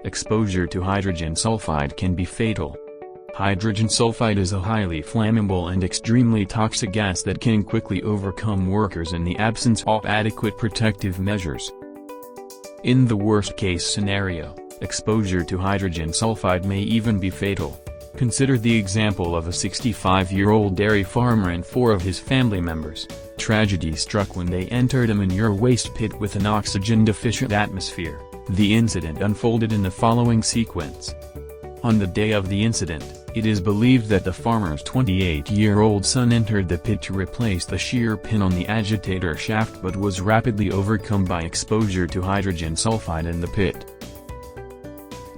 exposure to hydrogen sulfide can be fatal. Hydrogen sulfide is a highly flammable and extremely toxic gas that can quickly overcome workers in the absence of adequate protective measures. In the worst-case scenario, exposure to hydrogen sulfide may even be fatal. Consider the example of a 65-year-old dairy farmer and 4 of his family members. Tragedy struck when they entered a manure waste pit with an oxygen-deficient atmosphere. The incident unfolded in the following sequence. On the day of the incident, it is believed that the farmer's 28-year-old son entered the pit to replace the shear pin on the agitator shaft but was rapidly overcome by exposure to hydrogen sulfide in the pit.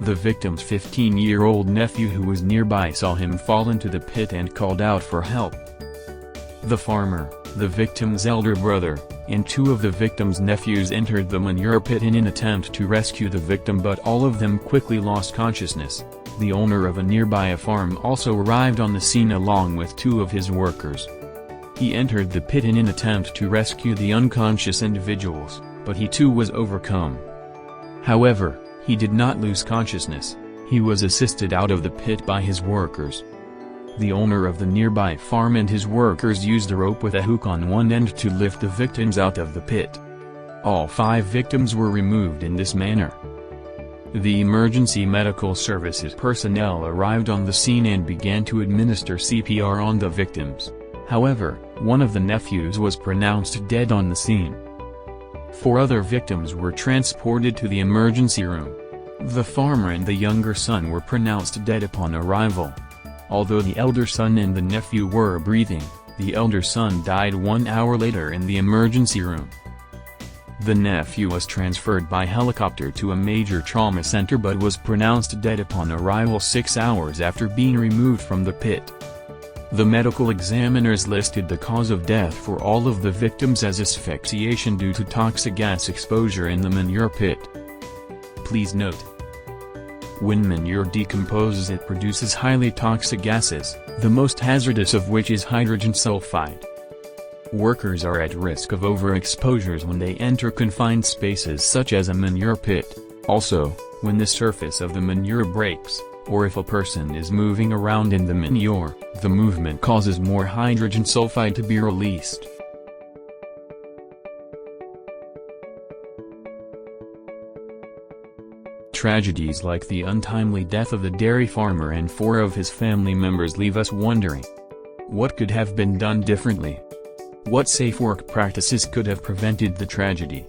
The victim's 15-year-old nephew who was nearby saw him fall into the pit and called out for help. The farmer, the victim's elder brother, and 2 of the victim's nephews entered the manure pit in an attempt to rescue the victim, but all of them quickly lost consciousness. The owner of a nearby farm also arrived on the scene along with 2 of his workers. He entered the pit in an attempt to rescue the unconscious individuals, but he too was overcome. However, he did not lose consciousness. He was assisted out of the pit by his workers. The owner of the nearby farm and his workers used a rope with a hook on one end to lift the victims out of the pit. All 5 victims were removed in this manner. The emergency medical services personnel arrived on the scene and began to administer CPR on the victims. However, one of the nephews was pronounced dead on the scene. 4 other victims were transported to the emergency room. The farmer and the younger son were pronounced dead upon arrival. Although the elder son and the nephew were breathing, the elder son died 1 hour later in the emergency room. The nephew was transferred by helicopter to a major trauma center but was pronounced dead upon arrival 6 hours after being removed from the pit. The medical examiners listed the cause of death for all of the victims as asphyxiation due to toxic gas exposure in the manure pit. Please note: when manure decomposes, it produces highly toxic gases, the most hazardous of which is hydrogen sulfide. Workers are at risk of overexposures when they enter confined spaces such as a manure pit. Also, when the surface of the manure breaks, or if a person is moving around in the manure, the movement causes more hydrogen sulfide to be released. Tragedies like the untimely death of the dairy farmer and 4 of his family members leave us wondering, what could have been done differently? What safe work practices could have prevented the tragedy?